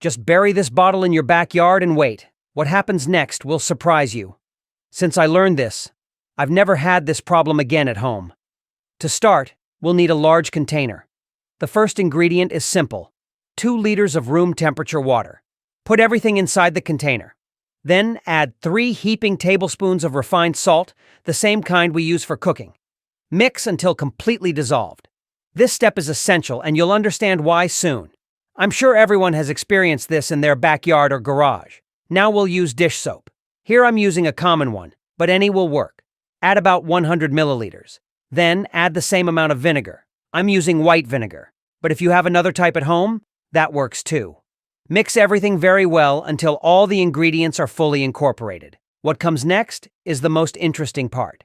Just bury this bottle in your backyard and wait. What happens next will surprise you. Since I learned this, I've never had this problem again at home. To start, we'll need a large container. The first ingredient is simple: 2 liters of room temperature water. Put everything inside the container. Then add 3 heaping tablespoons of refined salt, the same kind we use for cooking. Mix until completely dissolved. This step is essential, and you'll understand why soon. I'm sure everyone has experienced this in their backyard or garage. Now we'll use dish soap. Here I'm using a common one, but any will work. Add about 100 milliliters. Then add the same amount of vinegar. I'm using white vinegar, but if you have another type at home, that works too. Mix everything very well until all the ingredients are fully incorporated. What comes next is the most interesting part.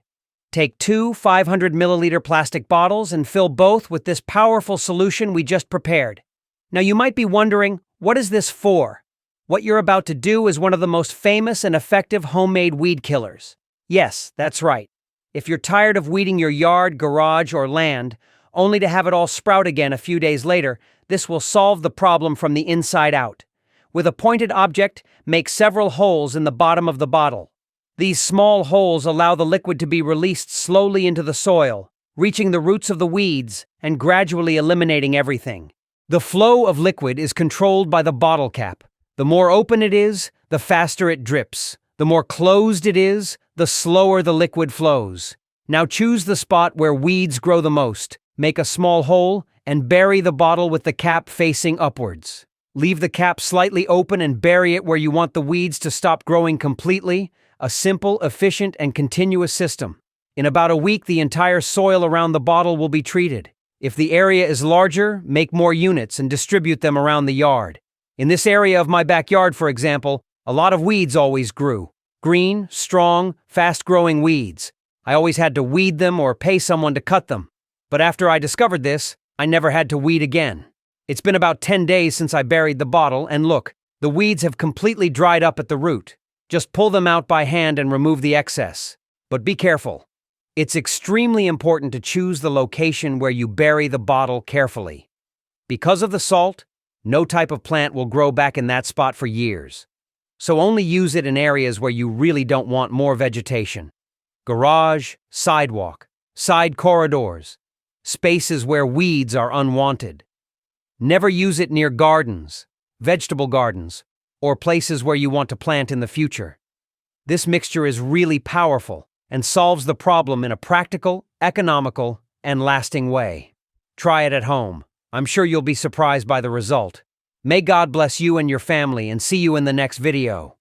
Take 2 500 milliliter plastic bottles and fill both with this powerful solution we just prepared. Now you might be wondering, what is this for? What you're about to do is one of the most famous and effective homemade weed killers. Yes, that's right. If you're tired of weeding your yard, garage, or land, only to have it all sprout again a few days later, this will solve the problem from the inside out. With a pointed object, make several holes in the bottom of the bottle. These small holes allow the liquid to be released slowly into the soil, reaching the roots of the weeds and gradually eliminating everything. The flow of liquid is controlled by the bottle cap. The more open it is, the faster it drips. The more closed it is, the slower the liquid flows. Now choose the spot where weeds grow the most. Make a small hole and bury the bottle with the cap facing upwards. Leave the cap slightly open and bury it where you want the weeds to stop growing completely. A simple, efficient, and continuous system. In about a week, the entire soil around the bottle will be treated. If the area is larger, make more units and distribute them around the yard. In this area of my backyard, for example, a lot of weeds always grew. Green, strong, fast-growing weeds. I always had to weed them or pay someone to cut them. But after I discovered this, I never had to weed again. It's been about 10 days since I buried the bottle, and look, the weeds have completely dried up at the root. Just pull them out by hand and remove the excess. But be careful. It's extremely important to choose the location where you bury the bottle carefully. Because of the salt, no type of plant will grow back in that spot for years. So only use it in areas where you really don't want more vegetation. Garage, sidewalk, side corridors, spaces where weeds are unwanted. Never use it near gardens, vegetable gardens, or places where you want to plant in the future. This mixture is really powerful and solves the problem in a practical, economical, and lasting way. Try it at home. I'm sure you'll be surprised by the result. May God bless you and your family, and see you in the next video.